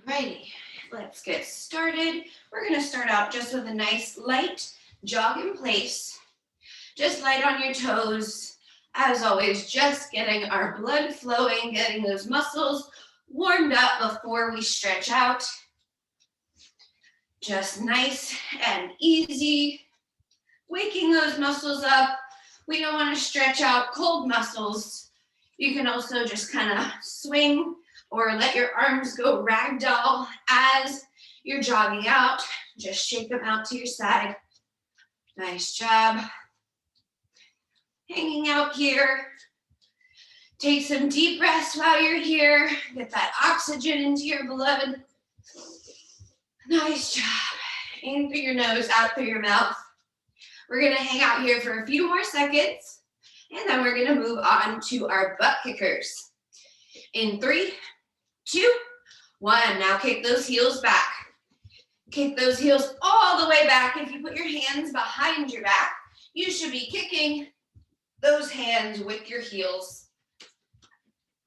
Alrighty, let's get started. We're gonna start out just with a nice light jog in place. Just light on your toes. As always, just getting our blood flowing, getting those muscles warmed up before we stretch out. Just nice and easy. Waking those muscles up. We don't want to stretch out cold muscles. You can also just kind of swing or let your arms go ragdoll as you're jogging out. Just shake them out to your side. Nice job. Hanging out here. Take some deep breaths while you're here. Get that oxygen into your blood. Nice job. In through your nose, out through your mouth. We're gonna hang out here for a few more seconds, and then we're gonna move on to our butt kickers. In 3, 2, 1. Now kick those heels back. Kick those heels all the way back. If you put your hands behind your back, you should be kicking those hands with your heels.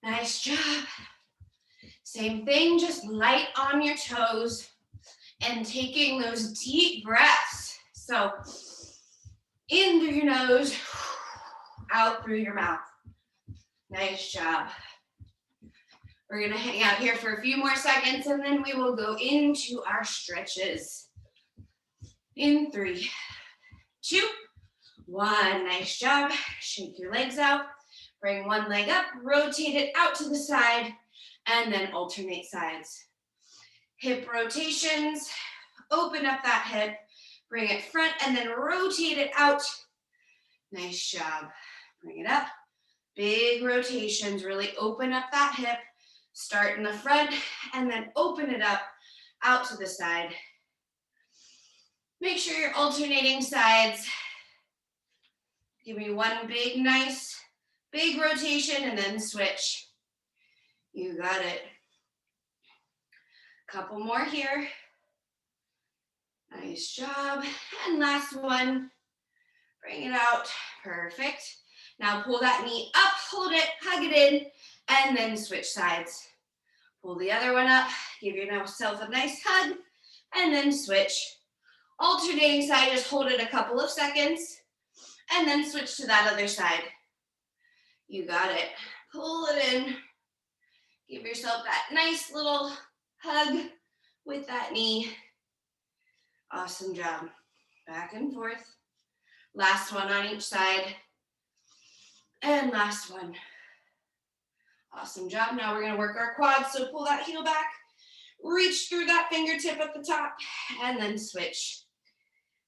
Nice job. Same thing, just light on your toes and taking those deep breaths. So in through your nose, out through your mouth. Nice job. We're gonna hang out here for a few more seconds and then we will go into our stretches. In 3, 2, 1. Nice job. Shake your legs out. Bring one leg up, rotate it out to the side, and then alternate sides. Hip rotations. Open up that hip. Bring it front and then rotate it out. Nice job. Bring it up. Big rotations. Really open up that hip. Start in the front and then open it up out to the side. Make sure you're alternating sides. Give me one big, nice, big rotation and then switch. You got it. Couple more here. Nice job. And last one. Bring it out. Perfect. Now pull that knee up, hold it, hug it in, and then switch sides. Pull the other one up, give yourself a nice hug, and then switch. Alternating side, just hold it a couple of seconds, and then switch to that other side. You got it. Pull it in. Give yourself that nice little hug with that knee. Awesome job. Back and forth. Last one on each side. And last one. Awesome job. Now we're going to work our quads. So pull that heel back, reach through that fingertip at the top, and then switch.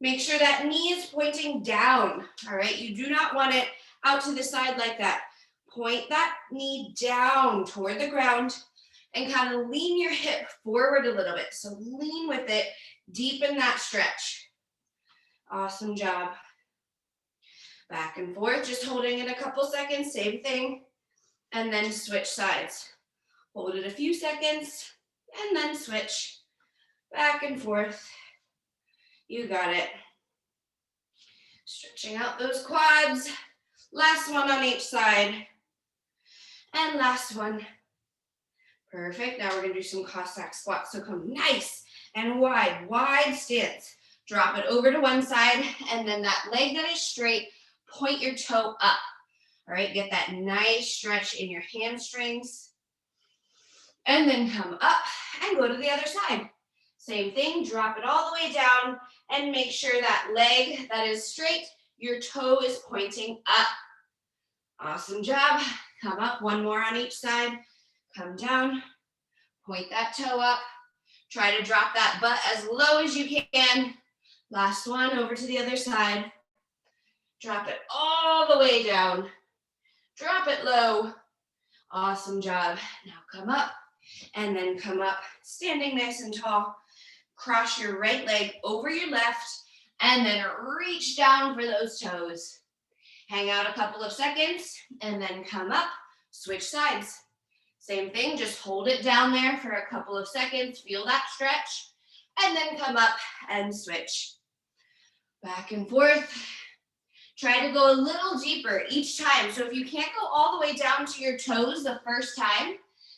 Make sure that knee is pointing down. All right. You do not want it out to the side like that. Point that knee down toward the ground and kind of lean your hip forward a little bit. So lean with it, deepen that stretch. Awesome job. Back and forth, just holding it a couple seconds, same thing, and then switch sides. Hold it a few seconds, and then switch. Back and forth. You got it. Stretching out those quads. Last one on each side. And last one. Perfect. Now we're going to do some Cossack squats. So come nice and wide stance. Drop it over to one side, and then that leg that is straight, point your toe up. All right, get that nice stretch in your hamstrings. And then come up and go to the other side. Same thing, drop it all the way down and make sure that leg that is straight, your toe is pointing up. Awesome job. Come up, one more on each side. Come down, point that toe up. Try to drop that butt as low as you can. Last one, over to the other side. Drop it all the way down. Drop it low. Awesome job. Now come up and then come up, standing nice and tall. Cross your right leg over your left and then reach down for those toes. Hang out a couple of seconds and then come up, switch sides. Same thing, just hold it down there for a couple of seconds, feel that stretch, and then come up and switch. Back and forth. Try to go a little deeper each time. So if you can't go all the way down to your toes the first time,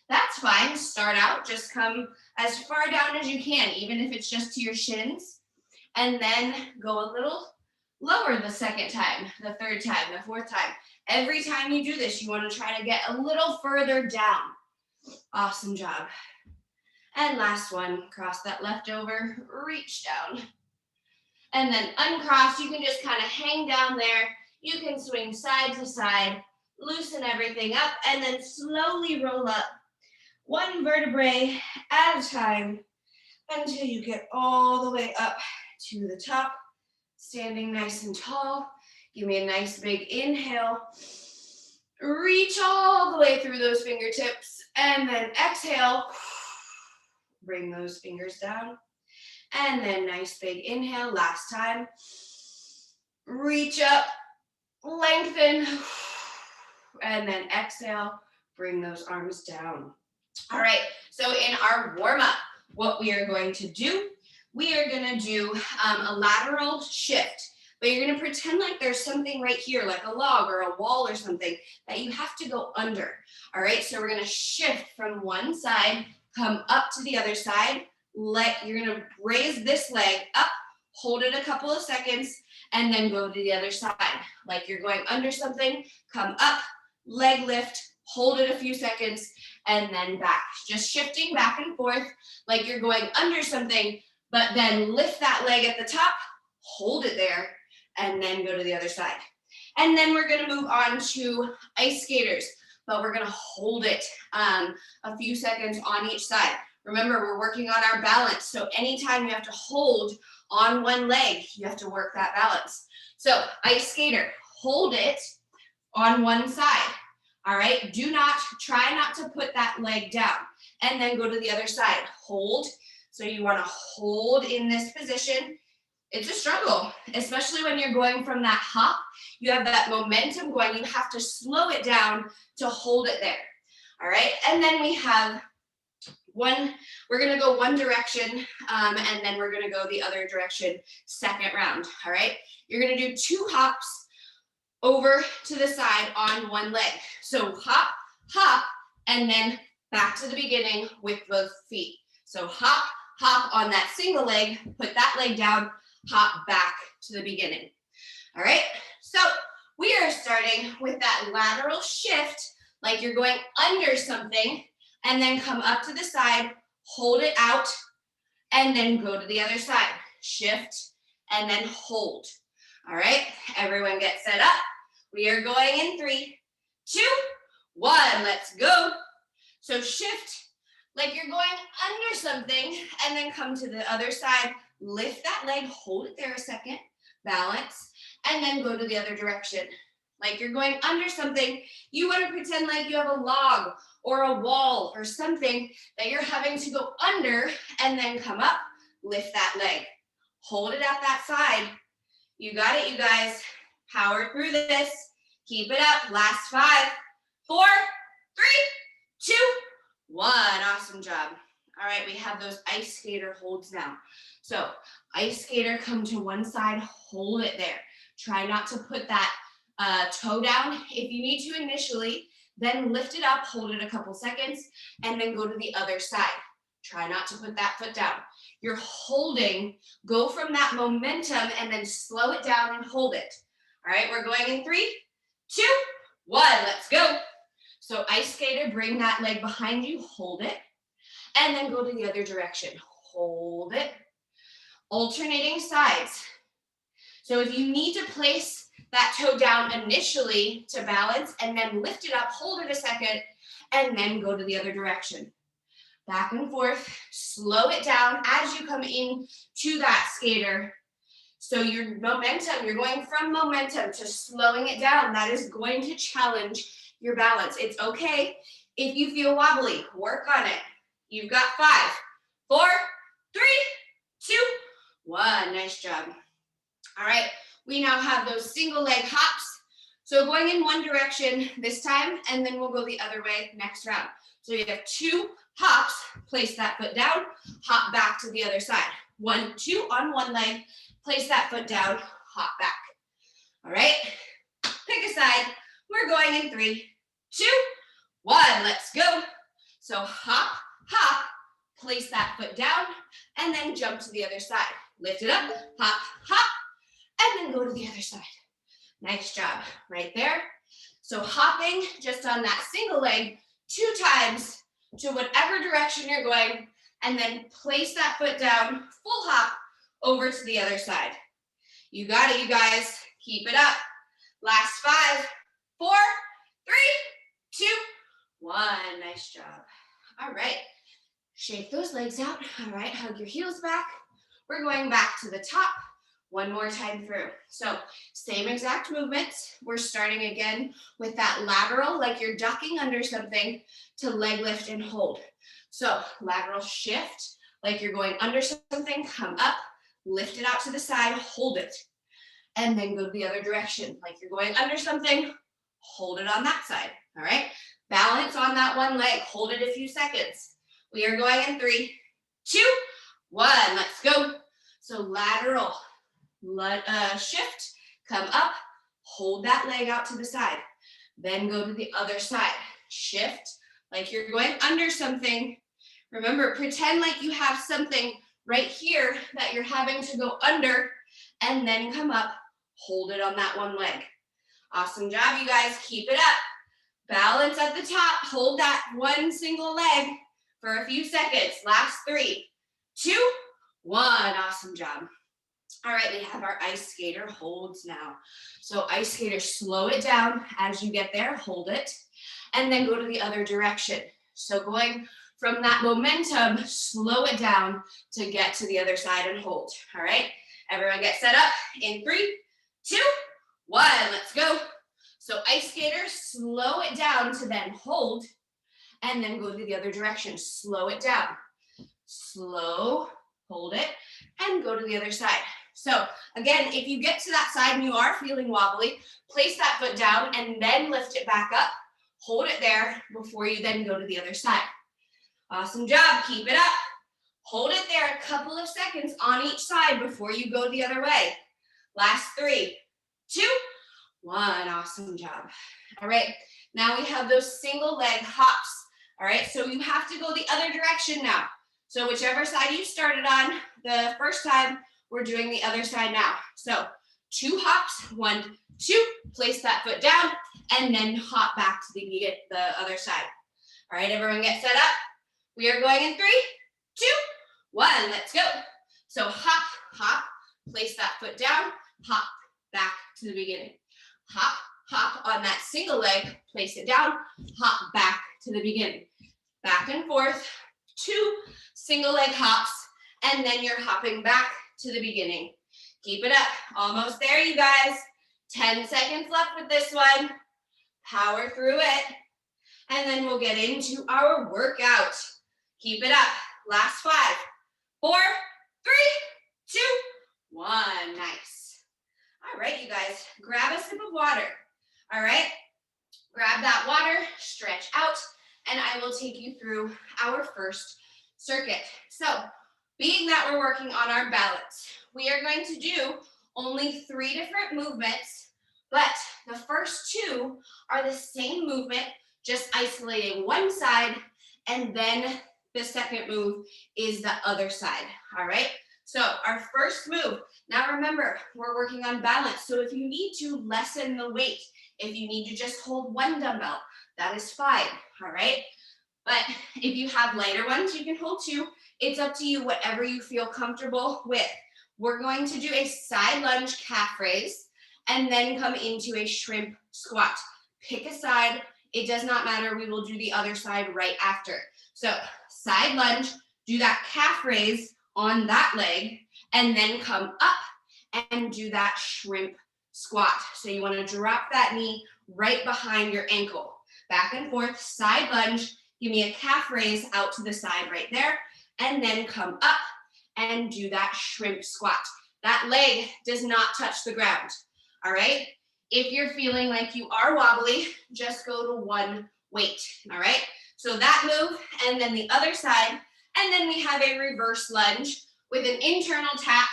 that's fine. Start out, just come as far down as you can, even if it's just to your shins, and then go a little lower the second time, the third time, the fourth time. Every time you do this, you want to try to get a little further down. Awesome job. And last one, cross that left over, reach down. And then uncross, you can just kind of hang down there. You can swing side to side, loosen everything up, and then slowly roll up one vertebrae at a time until you get all the way up to the top, standing nice and tall. Give me a nice big inhale. Reach all the way through those fingertips, and then exhale. Bring those fingers down. And then nice big inhale, last time. Reach up, lengthen, and then exhale, bring those arms down. All right, so in our warm-up, what we are going to do, we are gonna do a lateral shift, but you're gonna pretend like there's something right here, like a log or a wall or something that you have to go under. All right, so we're gonna shift from one side, come up to the other side. You're gonna raise this leg up, hold it a couple of seconds, and then go to the other side. Like you're going under something, come up, leg lift, hold it a few seconds, and then back. Just shifting back and forth like you're going under something, but then lift that leg at the top, hold it there, and then go to the other side. And then we're gonna move on to ice skaters, but we're gonna hold it a few seconds on each side. Remember, we're working on our balance. So anytime you have to hold on one leg, you have to work that balance. So ice skater, hold it on one side. All right, try not to put that leg down, and then go to the other side. Hold. So you want to hold in this position. It's a struggle, especially when you're going from that hop. You have that momentum going. You have to slow it down to hold it there. All right, and then we have we're gonna go one direction, and then we're gonna go the other direction, second round. All right, you're gonna do 2 hops over to the side on one leg. So hop, hop, and then back to the beginning with both feet. So hop, hop on that single leg, put that leg down, hop back to the beginning. All right, so we are starting with that lateral shift, like you're going under something, and then come up to the side, hold it out, and then go to the other side. Shift, and then hold. All right, everyone get set up. We are going in 3, 2, 1, let's go. So shift like you're going under something, and then come to the other side, lift that leg, hold it there a second, balance, and then go to the other direction. Like you're going under something, you want to pretend like you have a log or a wall or something that you're having to go under, and then come up, lift that leg, hold it at that side. You got it, you guys. Power through this. Keep it up. Last 5, 4, 3, 2, 1. Awesome job. All right, we have those ice skater holds now. So ice skater, come to one side, hold it there. Try not to put that toe down. If you need to initially, then lift it up, hold it a couple seconds, and then go to the other side. Try not to put that foot down. You're holding, go from that momentum, and then slow it down and hold it. All right, we're going in 3, 2, 1, let's go. So ice skater, bring that leg behind you, hold it, and then go to the other direction. Hold it. Alternating sides. So if you need to place that toe down initially to balance, and then lift it up, hold it a second, and then go to the other direction. Back and forth, slow it down as you come in to that skater. So your momentum, you're going from momentum to slowing it down. That is going to challenge your balance. It's okay if you feel wobbly, work on it. You've got 5, 4, 3, 2, 1. Nice job. All right, we now have those single leg hops. So going in one direction this time, and then we'll go the other way next round. So you have 2 hops, place that foot down, hop back to the other side. 1, 2 on one leg, place that foot down, hop back. All right, pick a side. We're going in 3, 2, 1, let's go. So hop, hop, place that foot down, and then jump to the other side. Lift it up, hop, hop, and then go to the other side. Nice job right there. So hopping just on that single leg 2 times to whatever direction you're going, and then place that foot down, full hop over to the other side. You got it, you guys. Keep it up. Last 5, 4, 3, 2, 1. Nice job. All right. Shake those legs out. All right, hug your heels back. We're going back to the top. One more time through. So same exact movements. We're starting again with that lateral, like you're ducking under something, to leg lift and hold. So lateral shift, like you're going under something, come up, lift it out to the side, hold it. And then go the other direction, like you're going under something, hold it on that side, all right? Balance on that one leg, hold it a few seconds. We are going in 3, 2, 1, let's go. So lateral, shift, come up, hold that leg out to the side, then go to the other side, shift, like you're going under something. Remember, pretend like you have something right here that you're having to go under, and then come up, hold it on that one leg. Awesome job, you guys, keep it up. Balance at the top, hold that one single leg for a few seconds. Last 3, 2, 1, awesome job. All right, we have our ice skater holds now. So ice skater, slow it down as you get there, hold it, and then go to the other direction. So going from that momentum, slow it down to get to the other side and hold. All right, everyone get set up in 3, 2, 1, let's go. So ice skater, slow it down to then hold, and then go to the other direction. Slow it down. Slow, hold it, and go to the other side. So again, if you get to that side and you are feeling wobbly, place that foot down and then lift it back up. Hold it there before you then go to the other side. Awesome job, keep it up. Hold it there a couple of seconds on each side before you go the other way. Last 3, 2, 1, awesome job. All right, now we have those single leg hops. All right, so you have to go the other direction now. So whichever side you started on the first time, we're doing the other side now. So 2 hops, 1, 2, place that foot down, and then hop back to the other side. All right, everyone get set up. We are going in 3, 2, 1, let's go. So hop, hop, place that foot down, hop back to the beginning. Hop, hop on that single leg, place it down, hop back to the beginning. Back and forth, 2 single leg hops, and then you're hopping back to the beginning. Keep it up, almost there, you guys. 10 seconds left with this one. Power through it, and then we'll get into our workout. Keep it up, last 5, 4, 3, 2, 1, nice. All right, you guys, grab a sip of water. All right, grab that water, stretch out, and I will take you through our first circuit. So, being that we're working on our balance, we are going to do only 3 different movements, but the first 2 are the same movement, just isolating one side, and then the second move is the other side, all right? So our first move, now remember, we're working on balance, so if you need to lessen the weight, if you need to just hold 1 dumbbell, that is fine, all right? But if you have lighter ones, you can hold 2. It's up to you, whatever you feel comfortable with. We're going to do a side lunge calf raise and then come into a shrimp squat. Pick a side. It does not matter. We will do the other side right after. So side lunge, do that calf raise on that leg, and then come up and do that shrimp squat. So you want to drop that knee right behind your ankle. Back and forth, side lunge. Give me a calf raise out to the side right there, and then come up and do that shrimp squat. That leg does not touch the ground, all right? If you're feeling like you are wobbly, just go to 1 weight, all right? So that move, and then the other side, and then we have a reverse lunge with an internal tap,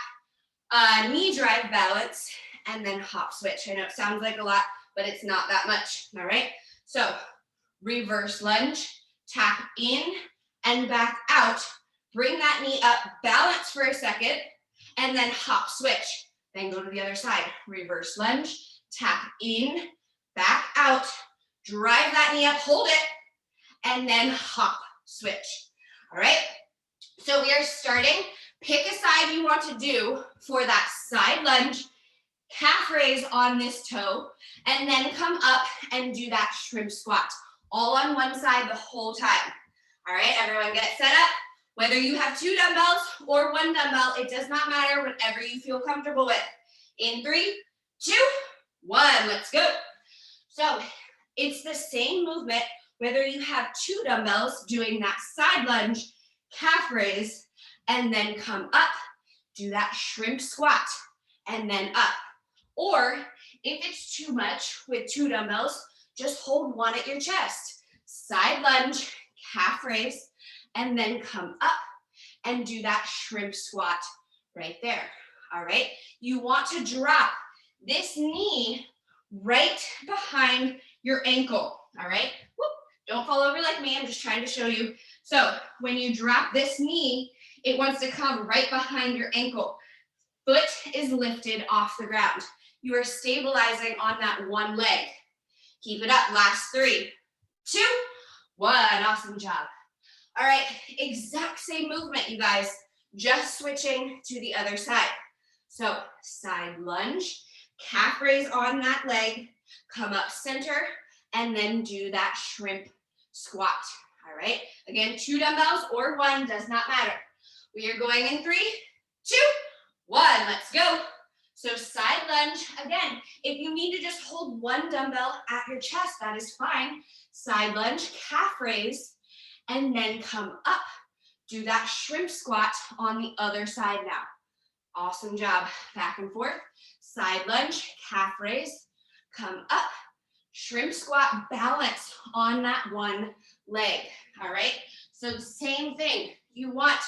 knee drive balance, and then hop switch. I know it sounds like a lot, but it's not that much, all right? So reverse lunge, tap in and back out. Bring that knee up, balance for a second, and then hop switch. Then go to the other side. Reverse lunge, tap in, back out, drive that knee up, hold it, and then hop switch. All right? So we are starting. Pick a side you want to do for that side lunge, calf raise on this toe, and then come up and do that shrimp squat. All on one side the whole time. All right, everyone get set up. Whether you have 2 dumbbells or 1 dumbbell, it does not matter, whatever you feel comfortable with. In 3, 2, 1, let's go. So it's the same movement, whether you have 2 dumbbells doing that side lunge, calf raise, and then come up, do that shrimp squat, and then up. Or if it's too much with 2 dumbbells, just hold one at your chest. Side lunge, calf raise, and then come up and do that shrimp squat right there. All right, you want to drop this knee right behind your ankle. All right, whoop. Don't fall over like me, I'm just trying to show you. So when you drop this knee, it wants to come right behind your ankle. Foot is lifted off the ground. You are stabilizing on that one leg. Keep it up, last 3, 2, 1, awesome job. All right, exact same movement, you guys, just switching to the other side. So side lunge, calf raise on that leg, come up center, and then do that shrimp squat. All right, again, 2 dumbbells or 1, does not matter. We are going in 3, 2, 1, let's go. So side lunge, again, if you need to just hold 1 dumbbell at your chest, that is fine. Side lunge, calf raise, and then come up. Do that shrimp squat on the other side now. Awesome job. Back and forth. Side lunge, calf raise, come up, shrimp squat, balance on that one leg. All right? So the same thing. You want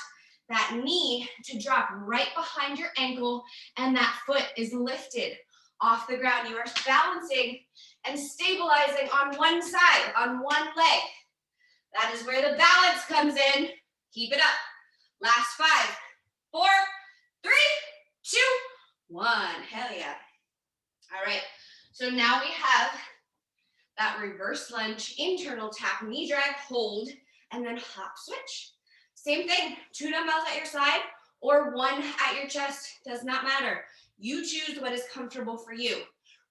that knee to drop right behind your ankle and that foot is lifted off the ground. You are balancing and stabilizing on one side, on one leg. That is where the balance comes in. Keep it up. Last 5, 4, 3, 2, 1. Hell yeah. All right. So now we have that reverse lunge, internal tap, knee drag, hold, and then hop switch. Same thing, 2 dumbbells at your side or 1 at your chest, does not matter. You choose what is comfortable for you.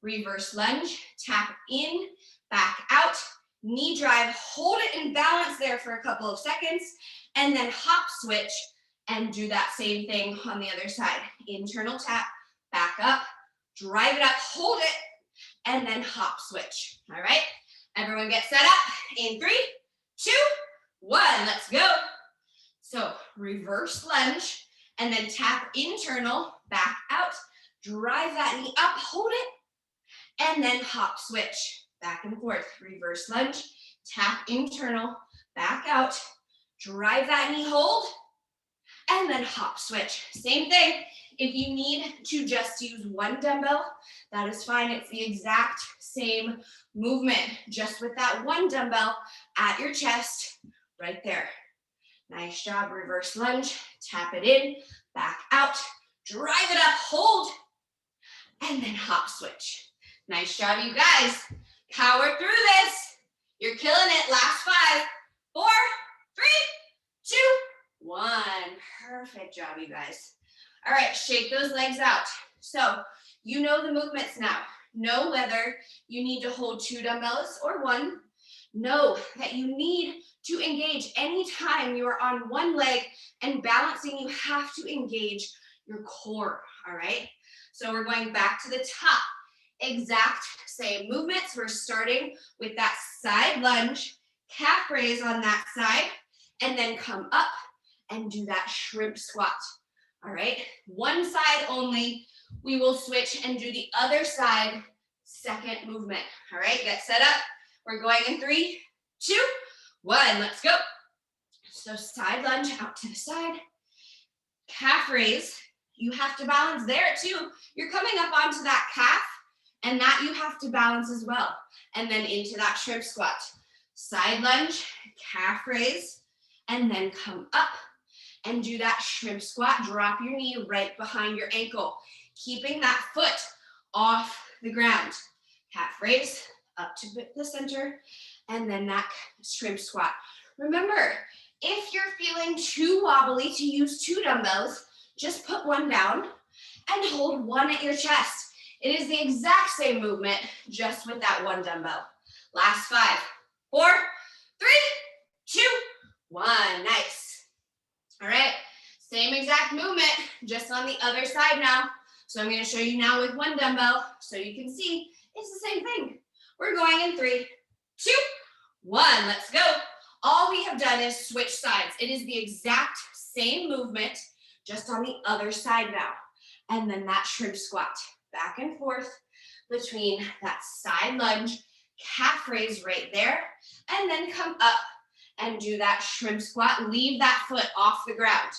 Reverse lunge, tap in, back out, knee drive, hold it in balance there for a couple of seconds, and then hop switch and do that same thing on the other side. Internal tap, back up, drive it up, hold it, and then hop switch. All right, everyone get set up in 3, 2, 1, let's go. So reverse lunge, and then tap internal, back out, drive that knee up, hold it, and then hop switch. Back and forth, reverse lunge, tap internal, back out, drive that knee, hold, and then hop switch. Same thing. If you need to just use 1 dumbbell, that is fine. It's the exact same movement, just with that 1 dumbbell at your chest right there. Nice job. Reverse lunge, tap it in, back out, drive it up, hold, and then hop switch. Nice job, you guys. Power through this. You're killing it. Last 5, 4, 3, 2, 1. Perfect job, you guys. All right, shake those legs out. So you know the movements now. Know whether you need to hold 2 dumbbells or 1. Know that you need to engage anytime you are on one leg and balancing, you have to engage your core, all right? So we're going back to the top. Exact same movements. We're starting with that side lunge, calf raise on that side, and then come up and do that shrimp squat, all right? One side only. We will switch and do the other side, second movement, all right? Get set up. We're going in 3, 2, 1, let's go. So side lunge out to the side, calf raise. You have to balance there too. You're coming up onto that calf, and that you have to balance as well. And then into that shrimp squat. Side lunge, calf raise, and then come up and do that shrimp squat. Drop your knee right behind your ankle, keeping that foot off the ground. Calf raise, up to the center, and then that shrimp squat. Remember, if you're feeling too wobbly to use 2 dumbbells, just put one down and hold one at your chest. It is the exact same movement, just with that 1 dumbbell. Last 5, 4, 3, 2, 1. Nice. All right, same exact movement, just on the other side now. So I'm going to show you now with 1 dumbbell so you can see it's the same thing. We're going in 3, 2, 1. Let's go. All we have done is switch sides. It is the exact same movement, just on the other side now. And then that shrimp squat, back and forth between that side lunge, calf raise right there, and then come up and do that shrimp squat. Leave that foot off the ground.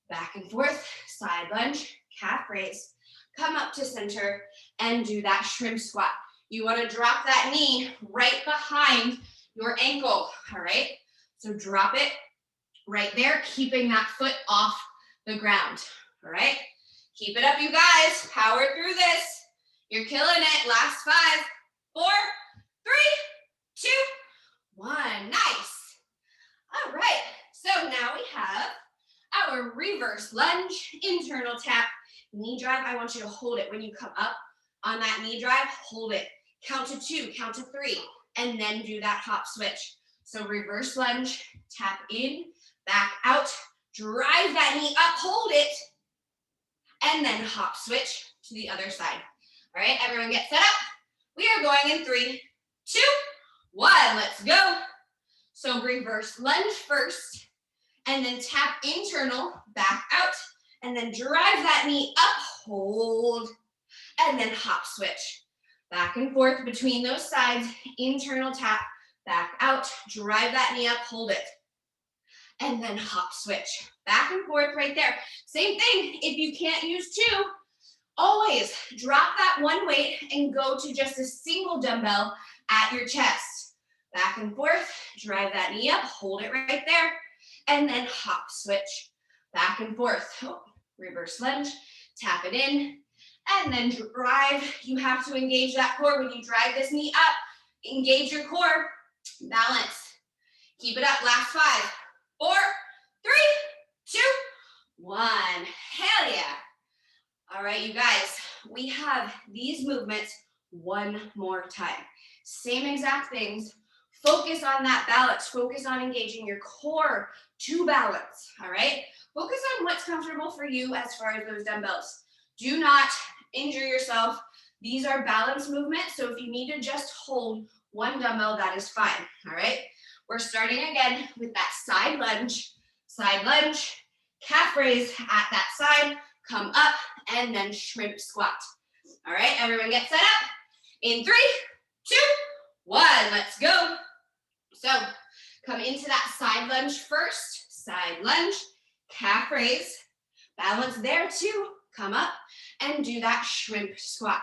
Back and forth, side lunge, calf raise, come up to center and do that shrimp squat. You want to drop that knee right behind your ankle, all right? So drop it right there, keeping that foot off the ground, all right? Keep it up, you guys. Power through this. You're killing it. Last 5, 4, 3, 2, 1. Nice. All right, so now we have our reverse lunge, internal tap, knee drive. I want you to hold it when you come up on that knee drive, hold it. Count to 2, count to 3, and then do that hop switch. So reverse lunge, tap in, back out, drive that knee up, hold it, and then hop switch to the other side. All right, everyone get set up. We are going in 3, 2, 1. Let's go. So reverse lunge first, and then tap internal, back out, and then drive that knee up, hold, and then hop switch. Back and forth between those sides, internal tap, back out, drive that knee up, hold it, and then hop switch. Back and forth right there. Same thing, if you can't use 2, always drop that 1 weight and go to just a single dumbbell at your chest. Back and forth, drive that knee up, hold it right there, and then hop switch. Back and forth, reverse lunge, tap it in, and then drive. You have to engage that core. When you drive this knee up, engage your core, balance. Keep it up, last 5, 4, 3, 2, 1. Hell yeah. All right, you guys, we have these movements one more time. Same exact things. Focus on that balance. Focus on engaging your core to balance, all right? Focus on what's comfortable for you as far as those dumbbells. Do not injure yourself. These are balance movements, so if you need to just hold 1 dumbbell, that is fine, all right? We're starting again with that side lunge, calf raise at that side, come up, and then shrimp squat. All right, everyone get set up. In 3, 2, 1, let's go. So come into that side lunge first, side lunge, calf raise, balance there too, come up and do that shrimp squat.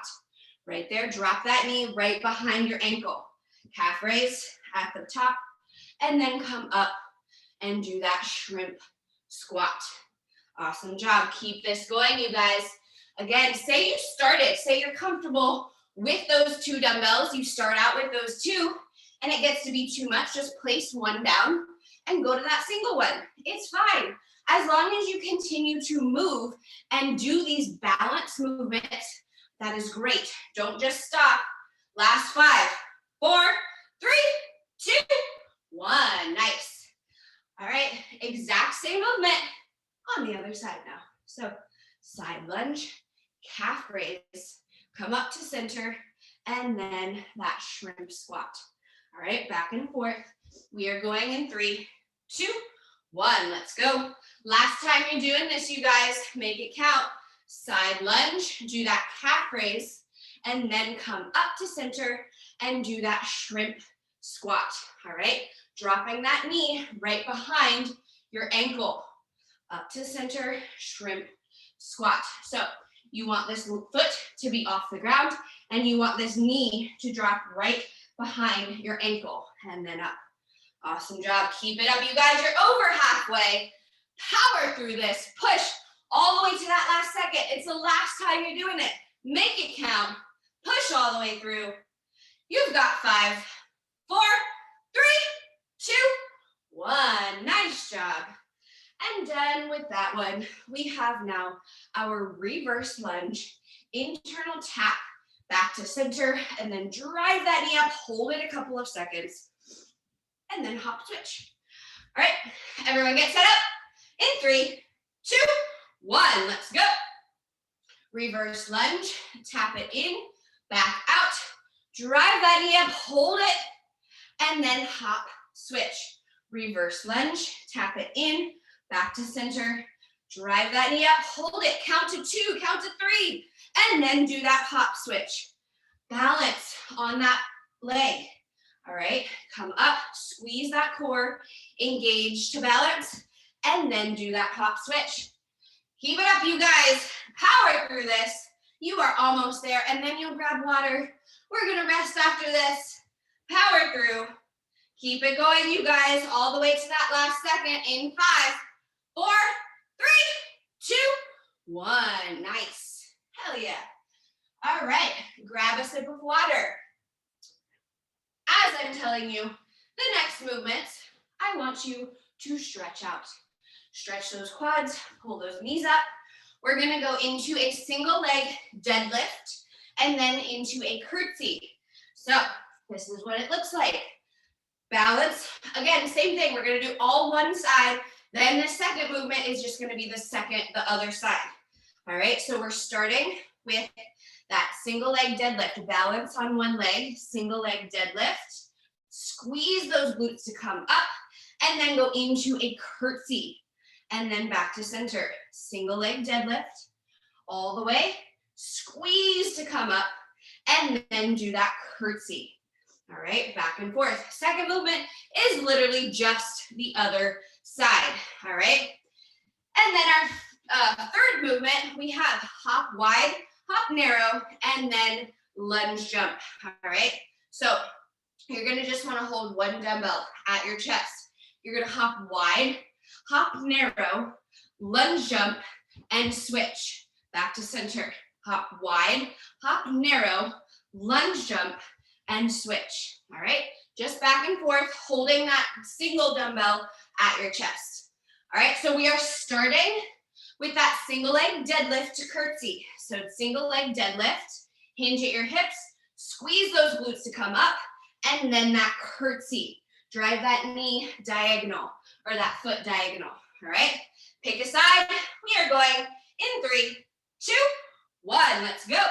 Right there, drop that knee right behind your ankle. Calf raise at the top, and then come up and do that shrimp squat. Awesome job. Keep this going, you guys. Again, say you started, say you're comfortable with those 2 dumbbells. You start out with those 2, and it gets to be too much. Just place 1 down and go to that single one. It's fine. As long as you continue to move and do these balance movements, that is great. Don't just stop. Last 5, 4, 3, 2, 1. Nice. All right, exact same movement on the other side now. So side lunge, calf raise, come up to center, and then that shrimp squat. All right, back and forth. We are going in 3, 2, 1. Let's go. Last time you're doing this, you guys, make it count. Side lunge, do that calf raise, and then come up to center and do that shrimp squat. All right, dropping that knee right behind your ankle. Up to center, shrimp squat. So you want this foot to be off the ground, and you want this knee to drop right behind your ankle. and then up. Awesome job. Keep it up, you guys. You're over halfway. Power through this. Push all the way to that last second. It's the last time you're doing it. Make it count. Push all the way through. You've got 5, 4, 3, 2, 1. Nice job. And done with that one. We have now our reverse lunge, internal tap, back to center, and then drive that knee up, hold it a couple of seconds, and then hop switch. All right, everyone get set up in 3, 2, 1, let's go. Reverse lunge, tap it in, back out, drive that knee up, hold it, and then hop switch. Reverse lunge, tap it in, back to center, drive that knee up, hold it, count to 2, count to 3, and then do that hop switch. Balance on that leg. All right, come up, squeeze that core, engage to balance, and then do that hop switch. Keep it up, you guys. Power through this. You are almost there, and then you'll grab water. We're gonna rest after this. Power through. Keep it going, you guys, all the way to that last second in 5, 4, 3, 2, 1. Nice. Hell yeah. All right, grab a sip of water. As I'm telling you, the next movement, I want you to stretch out. Stretch those quads, pull those knees up. We're gonna go into a single leg deadlift and then into a curtsy. So this is what it looks like. Balance, again, same thing. We're gonna do all one side. Then the second movement is just gonna be the other side. All right, so we're starting with that single leg deadlift. Balance on one leg, single leg deadlift. Squeeze those glutes to come up and then go into a curtsy and then back to center. Single leg deadlift all the way, squeeze to come up and then do that curtsy. All right, back and forth. Second movement is literally just the other side. All right, and then our third movement, we have hop wide, hop narrow, and then lunge jump. All right, so you're gonna just wanna hold one dumbbell at your chest. You're gonna hop wide, hop narrow, lunge jump, and switch. Back to center. Hop wide, hop narrow, lunge jump, and switch. All right, just back and forth, holding that single dumbbell at your chest. All right, so we are starting with that single leg deadlift to curtsy. So single leg deadlift, hinge at your hips, squeeze those glutes to come up, and then that curtsy. Drive that knee diagonal or that foot diagonal. All right, pick a side. We are going in 3, 2, 1. Let's go.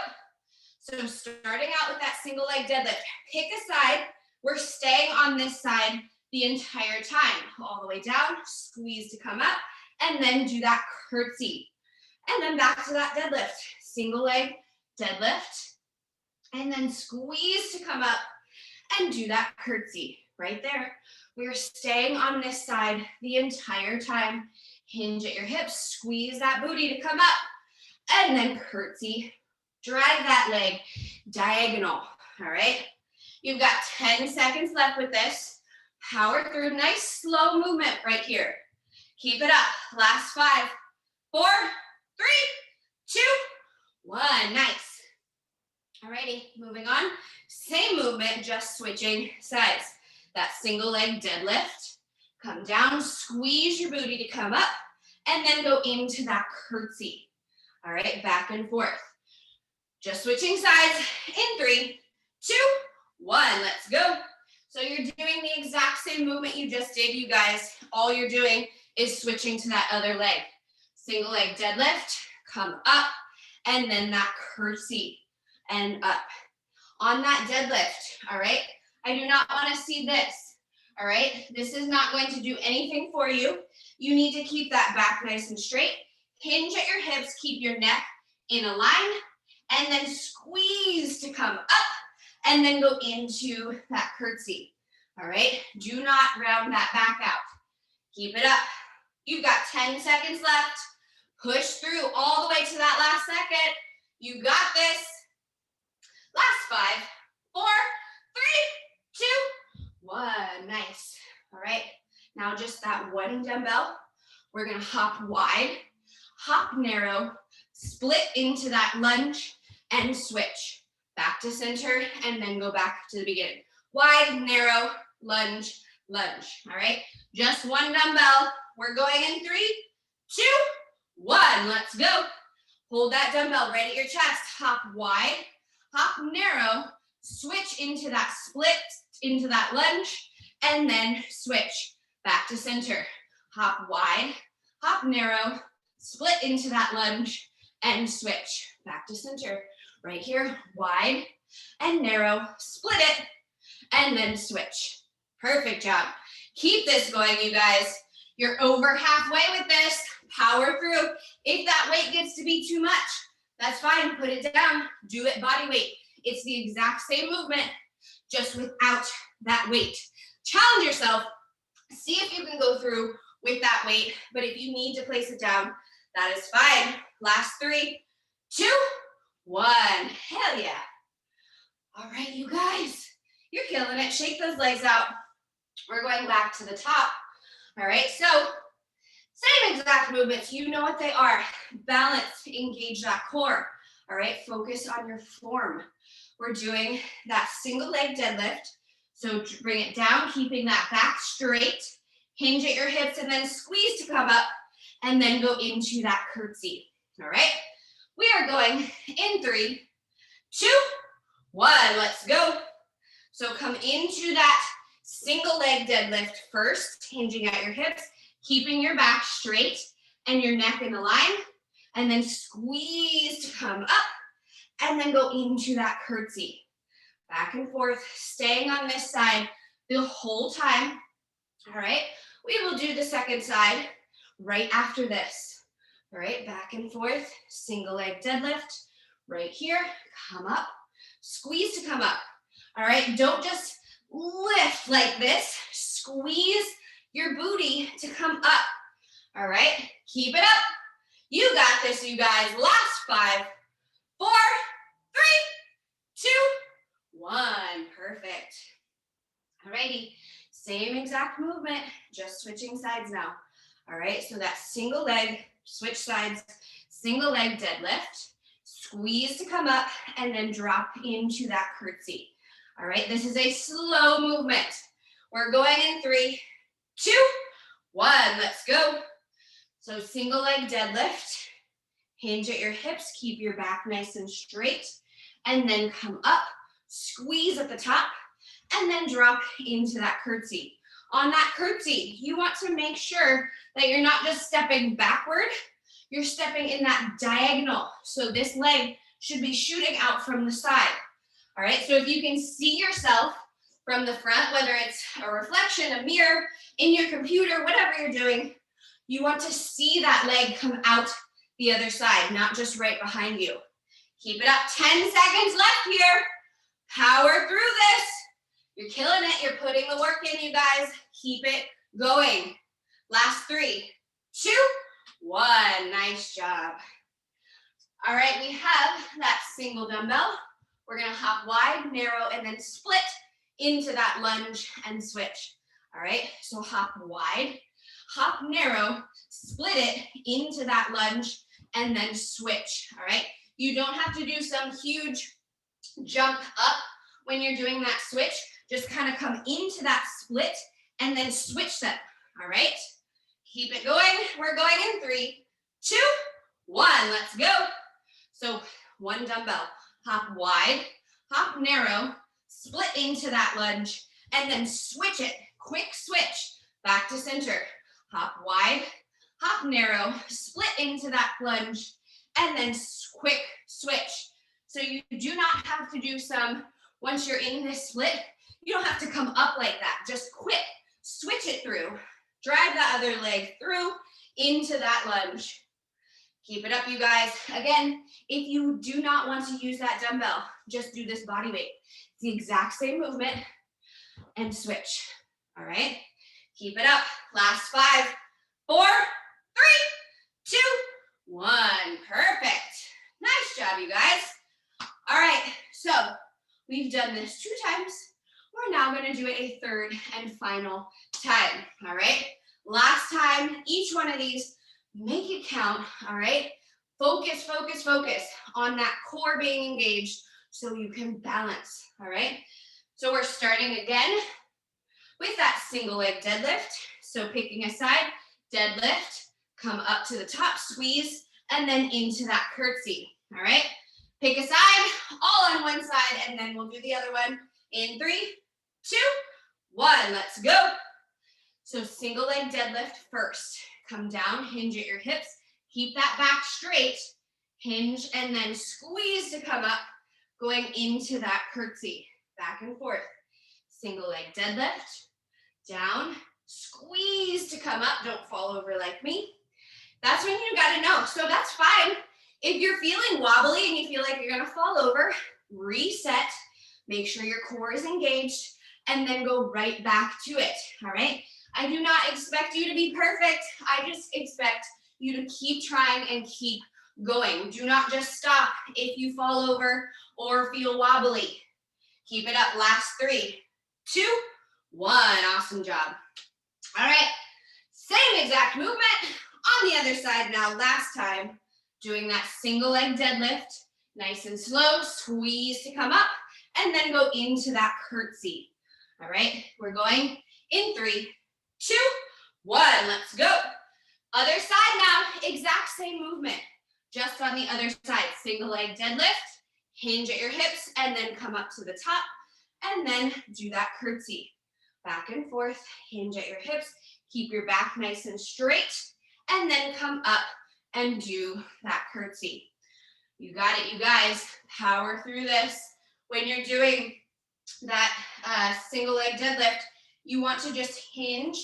So starting out with that single leg deadlift, pick a side. We're staying on this side the entire time, all the way down, squeeze to come up, and then do that curtsy. And then back to that deadlift, single leg deadlift, and then squeeze to come up and do that curtsy right there. We're staying on this side the entire time. Hinge at your hips, squeeze that booty to come up, and then curtsy. Drive that leg diagonal, all right? You've got 10 seconds left with this. Power through, nice slow movement right here. Keep it up, last 5, 4, 3, 2, 1, nice. Alrighty, moving on. Same movement, just switching sides. That single leg deadlift, come down, squeeze your booty to come up, and then go into that curtsy. All right, back and forth. Just switching sides in 3, 2, 1, let's go. So you're doing the exact same movement you just did, you guys. All you're doing is switching to that other leg. Single leg deadlift, come up, and then that curtsy and up. On that deadlift, all right, I do not want to see this, all right? This is not going to do anything for you. You need to keep that back nice and straight. Hinge at your hips, keep your neck in a line, and then squeeze to come up, and then go into that curtsy, all right? Do not round that back out. Keep it up. You've got 10 seconds left. Push through all the way to that last second. You got this. Last 5, 4, 3, 2, one, nice. All right, now just that one dumbbell. We're gonna hop wide, hop narrow, split into that lunge and switch. Back to center and then go back to the beginning. Wide, narrow, lunge, lunge, all right? Just one dumbbell. We're going in 3, 2, 1, let's go. Hold that dumbbell right at your chest, hop wide, hop narrow, switch into that split, into that lunge, and then switch back to center. Hop wide, hop narrow, split into that lunge, and switch back to center. Right here, wide and narrow, split it, and then switch. Perfect job. Keep this going, you guys. You're over halfway with this. Power through. If that weight gets to be too much, that's fine. Put it down. Do it body weight. It's the exact same movement, just without that weight. Challenge yourself. See if you can go through with that weight, but if you need to place it down, that is fine. Last 3, 2, 1. Hell yeah. All right, you guys, you're killing it. Shake those legs out. We're going back to the top. All right, so same exact movements. You know what they are. Balance, engage that core. All right, focus on your form. We're doing that single leg deadlift. So bring it down, keeping that back straight. Hinge at your hips and then squeeze to come up and then go into that curtsy. All right, we are going in 3, 2, 1, let's go. So come into that single leg deadlift first, hinging at your hips, keeping your back straight and your neck in a line, and then squeeze to come up and then go into that curtsy. Back and forth, staying on this side the whole time. All right, we will do the second side right after this. All right, back and forth, single leg deadlift, right here, come up, squeeze to come up. All right, don't just lift like this, squeeze your booty to come up. All right, keep it up. You got this, you guys. Last 5, 4, 3, 2, 1. Perfect. All righty, same exact movement, just switching sides now. All right, so that single leg, switch sides, single leg deadlift, squeeze to come up, and then drop into that curtsy. All right, this is a slow movement. We're going in 3, 2, 1, let's go. So single leg deadlift, hinge at your hips, keep your back nice and straight, and then come up, squeeze at the top, and then drop into that curtsy. On that curtsy, you want to make sure that you're not just stepping backward, you're stepping in that diagonal. So this leg should be shooting out from the side. All right, so if you can see yourself from the front, whether it's a reflection, a mirror, in your computer, whatever you're doing, you want to see that leg come out the other side, not just right behind you. Keep it up, 10 seconds left here. Power through this. You're killing it, you're putting the work in, you guys. Keep it going. Last 3, 2, 1, nice job. All right, we have that single dumbbell. We're gonna hop wide, narrow, and then split into that lunge and switch. All right, so hop wide, hop narrow, split it into that lunge, and then switch, all right? You don't have to do some huge jump up when you're doing that switch. Just kind of come into that split and then switch them, all right? Keep it going. We're going in 3, 2, 1, let's go. So one dumbbell, hop wide, hop narrow, split into that lunge, and then switch it, quick switch, back to center. Hop wide, hop narrow, split into that lunge, and then quick switch. So you do not have to do some, once you're in this split, you don't have to come up like that. Just quick, switch it through. Drive that other leg through into that lunge. Keep it up, you guys. Again, if you do not want to use that dumbbell, just do this body weight. It's the exact same movement and switch. All right, keep it up. Last 5, 4, 3, 2, 1. Perfect. Nice job, you guys. All right, so we've done this 2 times. We're now gonna do it a third and final time, all right? Last time, each one of these, make it count, all right? Focus, focus, focus on that core being engaged so you can balance, all right? So we're starting again with that single leg deadlift. So picking a side, deadlift, come up to the top, squeeze, and then into that curtsy, all right? Pick a side, all on one side, and then we'll do the other one in 3, 2, 1, let's go. So single leg deadlift first. Come down, hinge at your hips, keep that back straight, hinge, and then squeeze to come up, going into that curtsy, back and forth. Single leg deadlift, down, squeeze to come up, don't fall over like me. That's when you gotta know, so that's fine. If you're feeling wobbly and you feel like you're gonna fall over, reset, make sure your core is engaged, and then go right back to it, all right? I do not expect you to be perfect. I just expect you to keep trying and keep going. Do not just stop if you fall over or feel wobbly. Keep it up, last 3, 2, 1, awesome job. All right, same exact movement on the other side now, last time, doing that single leg deadlift, nice and slow, squeeze to come up, and then go into that curtsy. All right, we're going in 3, 2, 1, let's go. Other side now, exact same movement, just on the other side. Single leg deadlift, hinge at your hips, and then come up to the top, and then do that curtsy. Back and forth, hinge at your hips, keep your back nice and straight, and then come up and do that curtsy. You got it, you guys. Power through this. When you're doing that single leg deadlift, you want to just hinge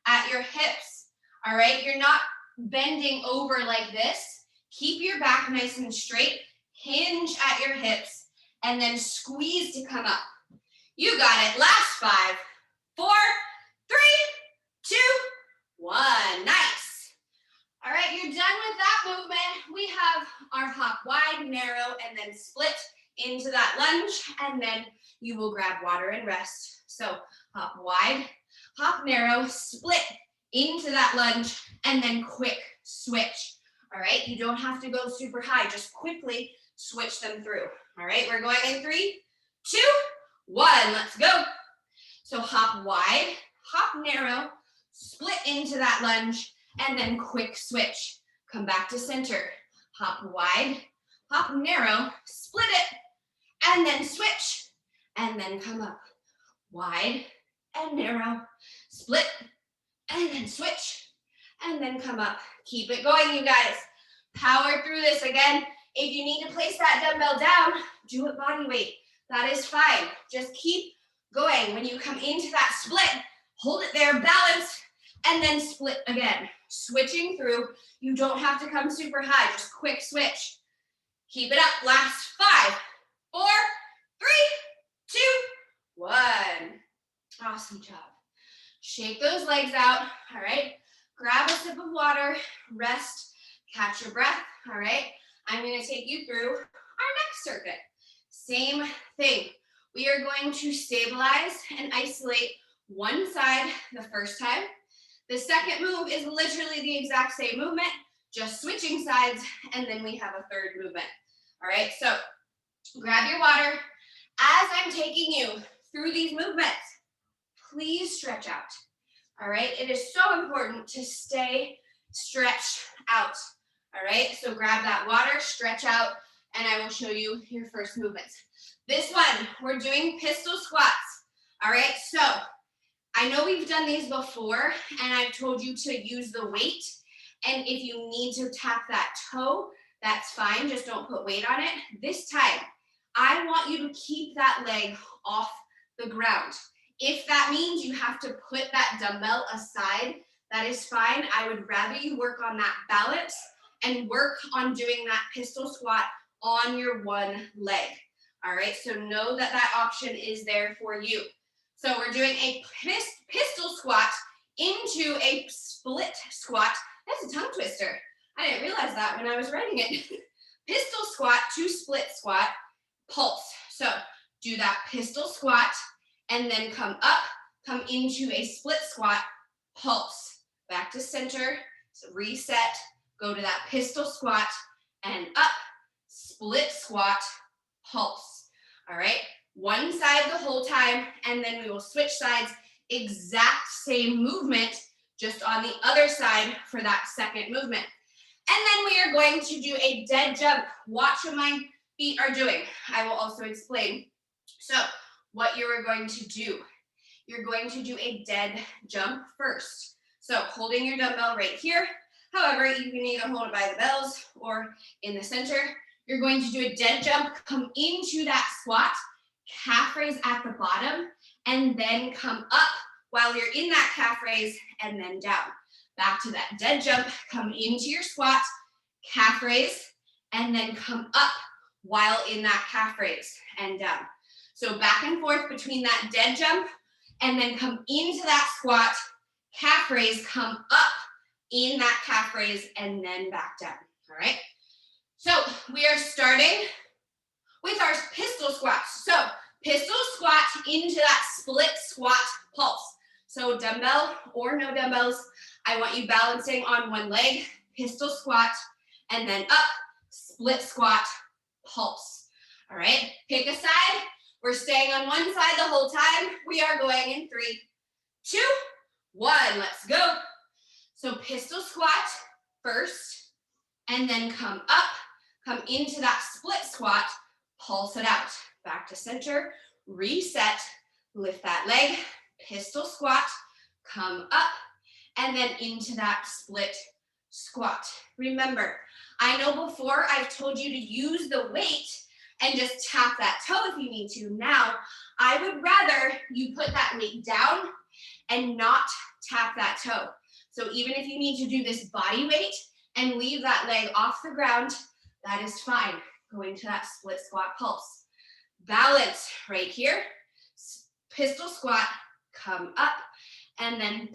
at your hips, all right? You're not bending over like this. Keep your back nice and straight, hinge at your hips, and then squeeze to come up. You got it. Last 5, 4, 3, 2, 1. Nice. All right, you're done with that movement. We have our hop wide, narrow, and then split into that lunge, and then you will grab water and rest. So hop wide, hop narrow, split into that lunge, and then quick switch. All right, you don't have to go super high, just quickly switch them through. All right, we're going in 3, 2, 1, let's go. So hop wide, hop narrow, split into that lunge, and then quick switch. Come back to center. Hop wide, hop narrow, split it, and then switch, and then come up. Wide and narrow, split, and then switch, and then come up. Keep it going, you guys. Power through this. Again, if you need to place that dumbbell down, do it body weight. That is fine. Just keep going. When you come into that split, hold it there, balance, and then split again. Switching through. You don't have to come super high, just quick switch. Keep it up. Last 5, 4, 3, 2, 1. Awesome job. Shake those legs out, all right? Grab a sip of water, rest, catch your breath, all right? I'm gonna take you through our next circuit. Same thing. We are going to stabilize and isolate one side the first time. The second move is literally the exact same movement, just switching sides, and then we have a third movement. All right, so grab your water. As I'm taking you through these movements, please stretch out. All right, it is so important to stay stretched out. All right, so grab that water, stretch out, and I will show you your first movements. This one, we're doing pistol squats. All right, so I know we've done these before, and I've told you to use the weight. And if you need to tap that toe, that's fine, just don't put weight on it. This time, I want you to keep that leg off the ground. If that means you have to put that dumbbell aside, that is fine. I would rather you work on that balance and work on doing that pistol squat on your one leg. All right, so know that that option is there for you. So we're doing a pistol squat into a split squat. That's a tongue twister. I didn't realize that when I was writing it. Pistol squat to split squat, pulse. So do that pistol squat and then come up, come into a split squat, pulse. Back to center, so reset, go to that pistol squat, and up, split squat, pulse. All right, one side the whole time, and then we will switch sides, exact same movement, just on the other side for that second movement. And then we are going to do a dead jump. Watch what my feet are doing. I will also explain. So what you are going to do, you're going to do a dead jump first. So holding your dumbbell right here. However, you can either hold it by the bells or in the center. You're going to do a dead jump, come into that squat, calf raise at the bottom, and then come up while you're in that calf raise and then down. Back to that dead jump, come into your squat, calf raise, and then come up while in that calf raise and down. So back and forth between that dead jump and then come into that squat, calf raise, come up in that calf raise and then back down, all right? So we are starting with our pistol squats. So pistol squat into that split squat pulse. So dumbbell or no dumbbells, I want you balancing on one leg, pistol squat, and then up, split squat, pulse. All right, pick a side. We're staying on one side the whole time. We are going in 3, 2, 1, let's go. So pistol squat first, and then come up, come into that split squat, pulse it out. Back to center, reset, lift that leg, pistol squat, come up, and then into that split squat. Remember, I know before I've told you to use the weight and just tap that toe if you need to. Now, I would rather you put that weight down and not tap that toe. So even if you need to do this body weight and leave that leg off the ground, that is fine. Go into that split squat pulse. Balance right here, pistol squat, come up, and then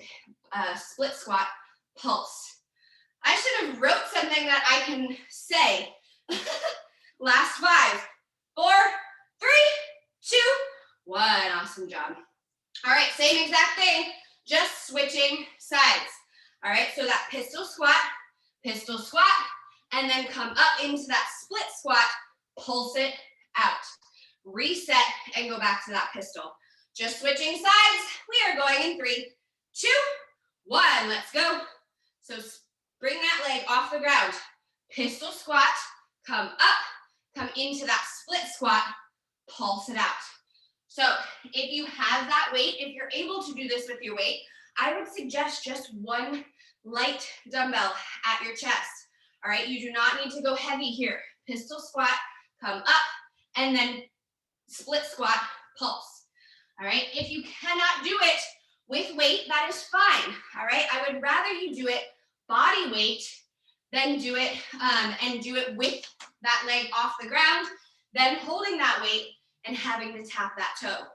split squat, pulse. I should have wrote something that I can say. Last 5, 4, 3, 2, 1. Awesome job. All right, same exact thing, just switching sides. All right, so that pistol squat, and then come up into that split squat, pulse it out. Reset and go back to that pistol. Just switching sides. We are going in 3, 2, 1. Let's go. So bring that leg off the ground. Pistol squat, come up, come into that split squat, pulse it out. So if you have that weight, if you're able to do this with your weight, I would suggest just one light dumbbell at your chest. All right, you do not need to go heavy here. Pistol squat, come up, and then split squat, pulse. All right, if you cannot do it with weight, that is fine. All right, I would rather you do it body weight than do it and do it with that leg off the ground, then holding that weight and having to tap that toe.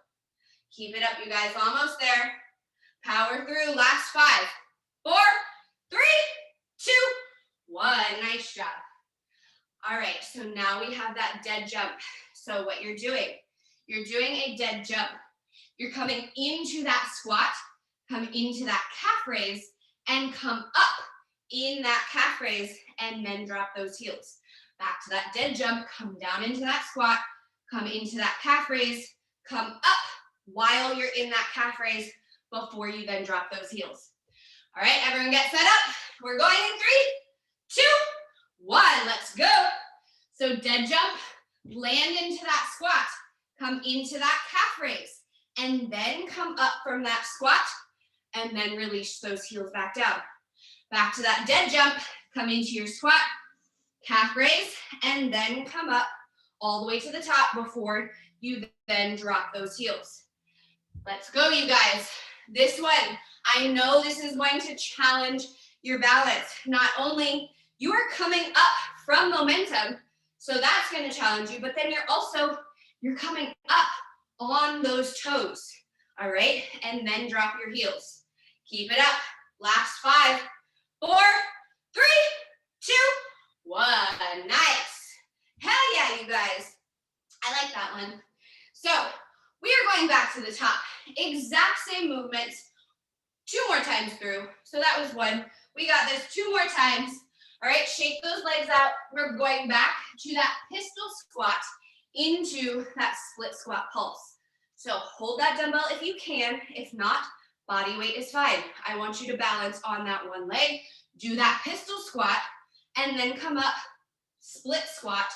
Keep it up, you guys, almost there. Power through, last 5, 4, 3, 2, 1. Nice job. All right, so now we have that dead jump. So what you're doing a dead jump. You're coming into that squat, come into that calf raise, and come up in that calf raise, and then drop those heels. Back to that dead jump, come down into that squat, come into that calf raise, come up while you're in that calf raise before you then drop those heels. All right, everyone get set up. We're going in 3, 2, 1. Let's go. So dead jump, land into that squat, come into that calf raise, and then come up from that squat, and then release those heels back down. Back to that dead jump, come into your squat, calf raise, and then come up all the way to the top before you then drop those heels. Let's go, you guys. This one, I know this is going to challenge your balance. Not only you are coming up from momentum, so that's going to challenge you, but then you're coming up on those toes, all right? And then drop your heels. Keep it up. Last 5, 4, 3, 2, 1. Nice. Hell yeah, you guys. I like that one. So we are going back to the top. exact same movements 2 more times through. So that was 1. We got this 2 more times. All right, shake those legs out. We're going back to that pistol squat into that split squat pulse. So hold that dumbbell if you can. If not, body weight is fine. I want you to balance on that one leg, do that pistol squat, and then come up, split squat,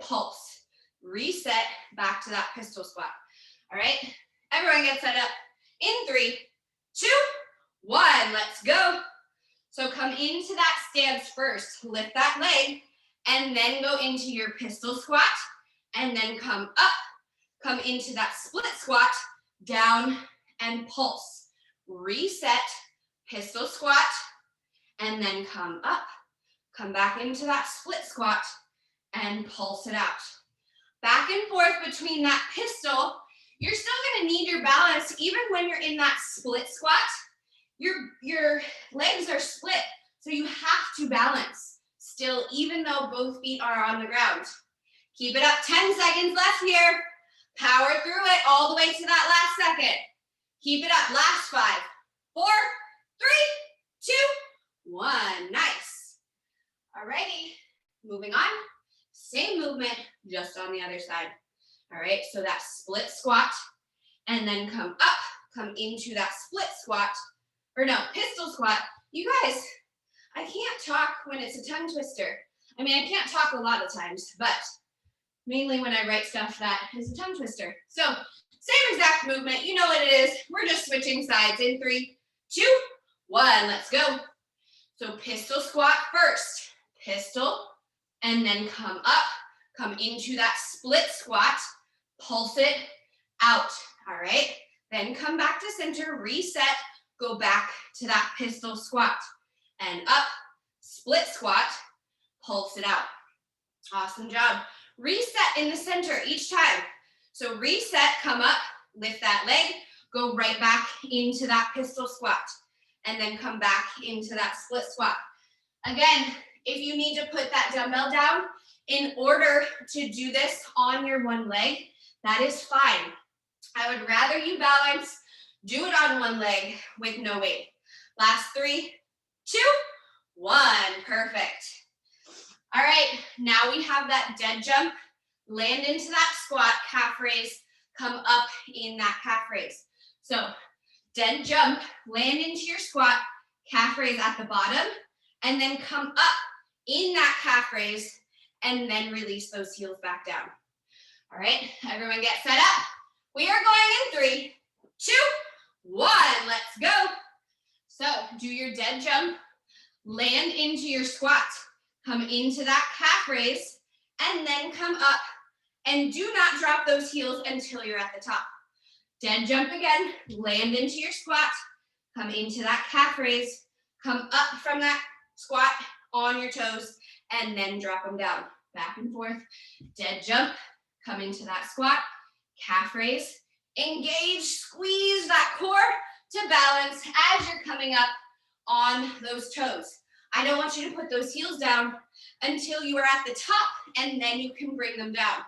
pulse. Reset back to that pistol squat. All right, everyone get set up in 3, 2, 1, let's go. So come into that stance first, lift that leg, and then go into your pistol squat, and then come up, come into that split squat, down, and pulse. Reset, pistol squat, and then come up, come back into that split squat, and pulse it out. Back and forth between that pistol. You're still gonna need your balance even when you're in that split squat. Your legs are split, so you have to balance still, even though both feet are on the ground. Keep it up, 10 seconds left here. Power through it all the way to that last second. Keep it up, last 5, 4, 3, 2, 1, nice. Alrighty, moving on. Same movement, just on the other side. All right, so that split squat, and then come up, come into that split squat, or no, pistol squat. You guys, I can't talk when it's a tongue twister. I mean, I can't talk a lot of times, but mainly when I write stuff that is a tongue twister. So same exact movement, you know what it is. We're just switching sides in 3, 2, 1, let's go. So pistol squat first, pistol, and then come up, come into that split squat, pulse it out, all right? Then come back to center, reset, go back to that pistol squat, and up, split squat, pulse it out. Awesome job. Reset in the center each time. So reset, come up, lift that leg, go right back into that pistol squat, and then come back into that split squat. Again, if you need to put that dumbbell down in order to do this on your one leg, that is fine. I would rather you balance, do it on one leg with no weight. Last 3, 2, 1, perfect. All right, now we have that dead jump. Land into that squat, calf raise, come up in that calf raise. So dead jump, land into your squat, calf raise at the bottom, and then come up in that calf raise, and then release those heels back down. All right, everyone get set up. We are going in 3, 2, 1, let's go. So do your dead jump, land into your squat, come into that calf raise, and then come up, and do not drop those heels until you're at the top. Dead jump again, land into your squat, come into that calf raise, come up from that squat on your toes, and then drop them down. Back and forth, dead jump, come into that squat, calf raise, engage, squeeze that core to balance as you're coming up on those toes. I don't want you to put those heels down until you are at the top, and then you can bring them down.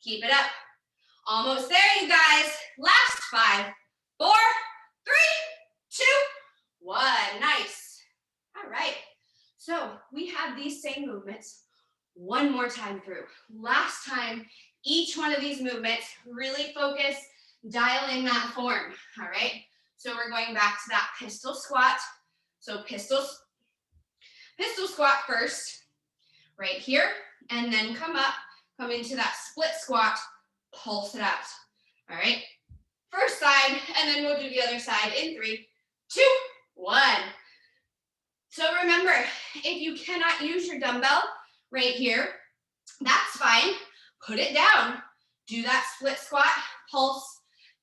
Keep it up. Almost there, you guys. Last 5, 4, 3, 2, 1. Nice. All right. So we have these same movements one more time through. Last time, each one of these movements, really focus, dial in that form. All right. So we're going back to that pistol squat. So pistol squat first, right here, and then come up, come into that split squat, pulse it out. All right, first side, and then we'll do the other side in 3, 2, 1. So remember, if you cannot use your dumbbell right here, that's fine. Put it down. Do that split squat, pulse.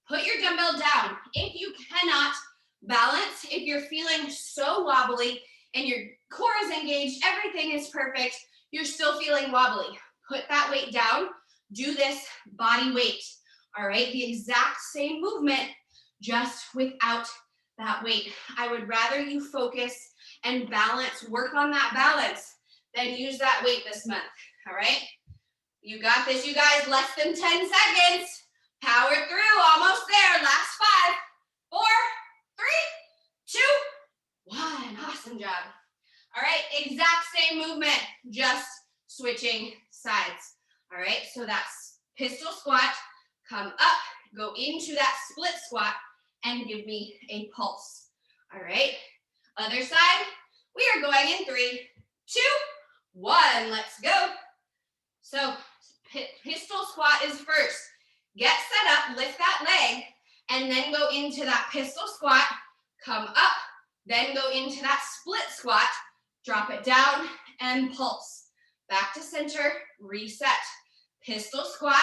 Put your dumbbell down. If you cannot balance, if you're feeling so wobbly and your core is engaged, everything is perfect, you're still feeling wobbly, put that weight down. Do this body weight. All right, the exact same movement, just without that weight. I would rather you focus and balance, work on that balance, than use that weight this month. All right, you got this, you guys. Less than 10 seconds. Power through, almost there. Last 5, 4, 3, 2, 1. Awesome job. All right, exact same movement, just switching sides. All right, so that's pistol squat, come up, go into that split squat, and give me a pulse. All right, other side, we are going in 3, 2, 1. Let's go. So pistol squat is first. Get set up, lift that leg, and then go into that pistol squat, come up, then go into that split squat, drop it down, and pulse. Back to center, reset. Pistol squat,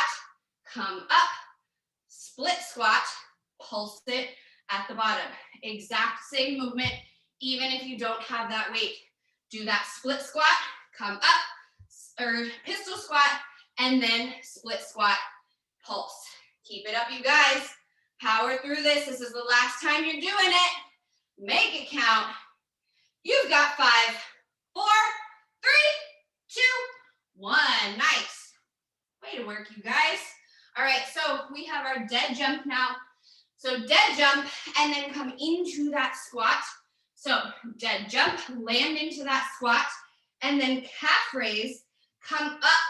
come up, split squat, pulse it at the bottom. Exact same movement, even if you don't have that weight. Do that split squat, come up, or pistol squat, and then split squat, pulse. Keep it up, you guys. Power through this. This is the last time you're doing it. Make it count. You've got 5, 4, 3, 2, 1. Nice. Way to work, you guys. All right, so we have our dead jump now. So dead jump, and then come into that squat. So dead jump, land into that squat, and then calf raise, come up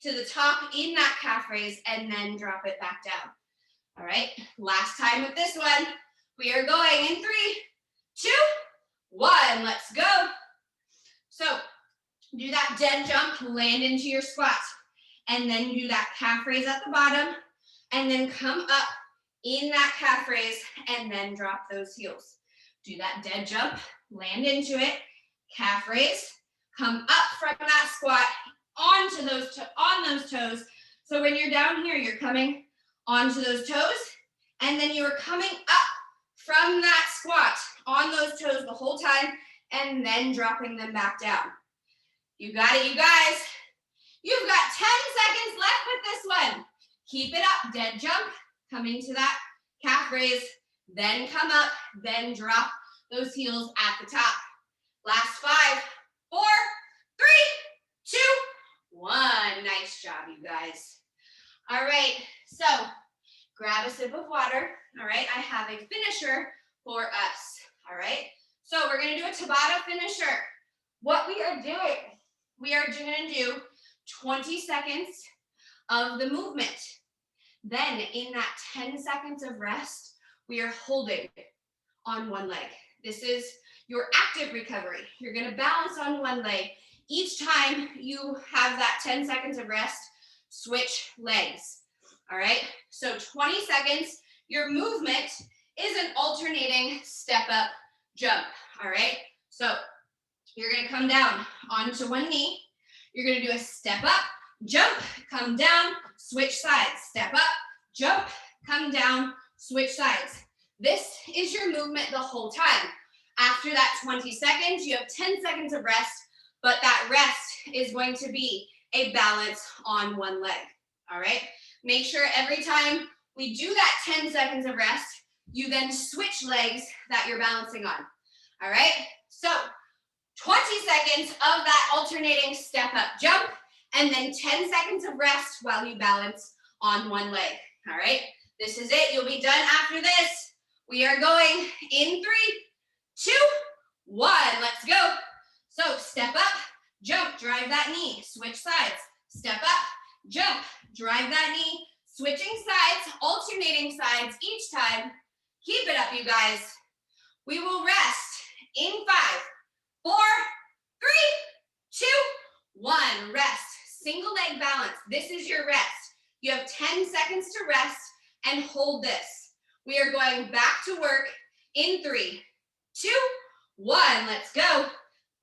to the top in that calf raise, and then drop it back down. All right, last time with this one. We are going in 3, 2, 1. Let's go. So do that dead jump, land into your squat, and then do that calf raise at the bottom, and then come up in that calf raise, and then drop those heels. Do that dead jump, land into it, calf raise, come up from that squat onto on those toes. So when you're down here, you're coming onto those toes, and then you're coming up from that squat on those toes the whole time, and then dropping them back down. You got it, you guys. You've got 10 seconds left with this one. Keep it up, dead jump, come into that calf raise, then come up, then drop those heels at the top. Last 5, 4, 3, 2, 1. Nice job, you guys. All right, so grab a sip of water. All right, I have a finisher for us. All right, so we're gonna do a Tabata finisher. What we are gonna do 20 seconds of the movement. Then in that 10 seconds of rest, we are holding on one leg. This is your active recovery. You're gonna balance on one leg. Each time you have that 10 seconds of rest, switch legs. All right, so 20 seconds, your movement is an alternating step up jump. All right, so you're gonna come down onto one knee. You're gonna do a step up, jump, come down, switch sides, step up, jump, come down, switch sides. This is your movement the whole time. After that 20 seconds, you have 10 seconds of rest, but that rest is going to be a balance on one leg, all right? Make sure every time we do that 10 seconds of rest, you then switch legs that you're balancing on, all right? So 20 seconds of that alternating step up jump, and then 10 seconds of rest while you balance on one leg, all right? This is it, you'll be done after this. We are going in 3, 2, 1, let's go. So step up, jump, drive that knee, switch sides, step up, jump, drive that knee, switching sides, alternating sides each time. Keep it up, you guys. We will rest in 5, 4, 3, 2, 1, rest. Single leg balance. This is your rest. You have 10 seconds to rest and hold this. We are going back to work in 3, 2, 1. Let's go.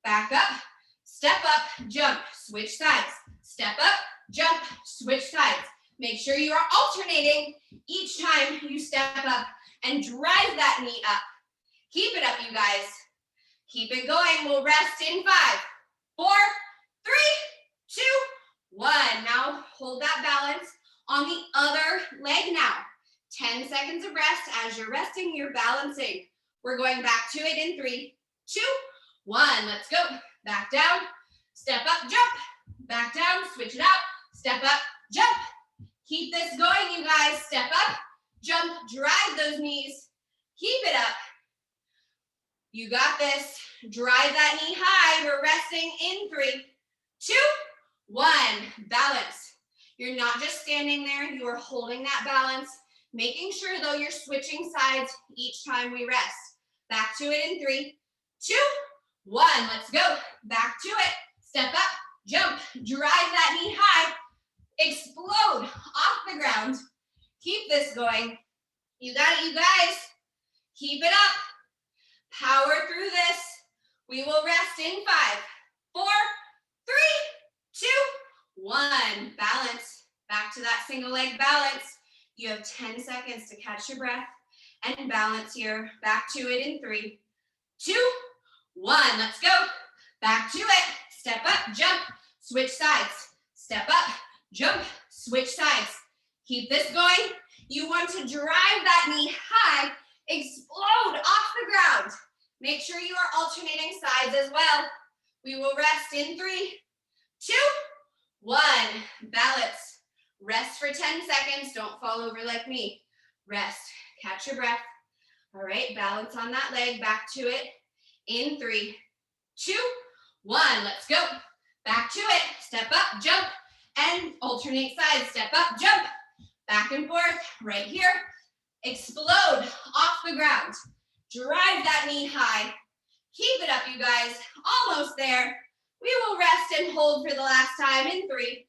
Back up, step up, jump, switch sides. Step up, jump, switch sides. Make sure you are alternating each time you step up and drive that knee up. Keep it up, you guys. Keep it going. We'll rest in 5, 4, 3, 2, 1. Now hold that balance on the other leg now. 10 seconds of rest. As you're resting, you're balancing. We're going back to it in 3, 2, 1. Let's go. Back down, step up, jump. Back down, switch it out. Step up, jump. Keep this going, you guys. Step up, jump, drive those knees. Keep it up. You got this. Drive that knee high. We're resting in 3, 2, 1. Balance. You're not just standing there. You are holding that balance. Making sure, though, you're switching sides each time we rest. Back to it in 3, 2, 1. Let's go. Back to it. Step up. Jump. Drive that knee high. Explode off the ground. Keep this going. You got it, you guys. Keep it up. Power through this. We will rest in 5, 4, 3, 2, 1. Balance. Back to that single leg balance. You have 10 seconds to catch your breath and balance here. Back to it in 3, 2, 1. Let's go. Back to it. Step up, jump, switch sides. Step up, jump, switch sides. Keep this going. You want to drive that knee high, explode off the ground. Make sure you are alternating sides as well. We will rest in 3, 2, 1. Balance. Rest for 10 seconds. Don't fall over like me. Rest. Catch your breath. All right, balance on that leg. Back to it in 3, 2, 1. Let's go. Back to it. Step up, jump, and alternate sides. Step up, jump, back and forth. Right here. Explode off the ground. Drive that knee high. Keep it up, you guys. Almost there. We will rest and hold for the last time in 3,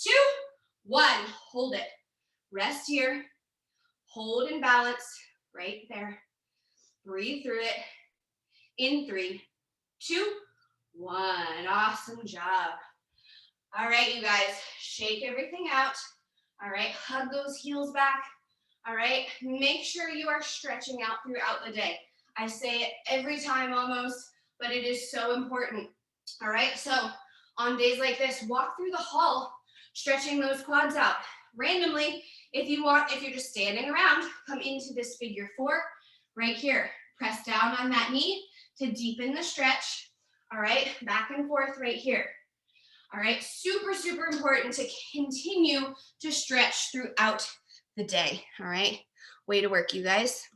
2, 1. Hold it. Rest here. Hold and balance right there. Breathe through it in 3, 2, 1. Awesome job. All right, you guys, shake everything out. All right, hug those heels back. All right, make sure you are stretching out throughout the day. I say it every time almost, but it is so important. All right, so on days like this, walk through the hall, stretching those quads out. Randomly, if you want, if you're just standing around, come into this figure 4 right here. Press down on that knee to deepen the stretch. All right, back and forth right here. All right, super, super important to continue to stretch throughout the day. All right, way to work, you guys.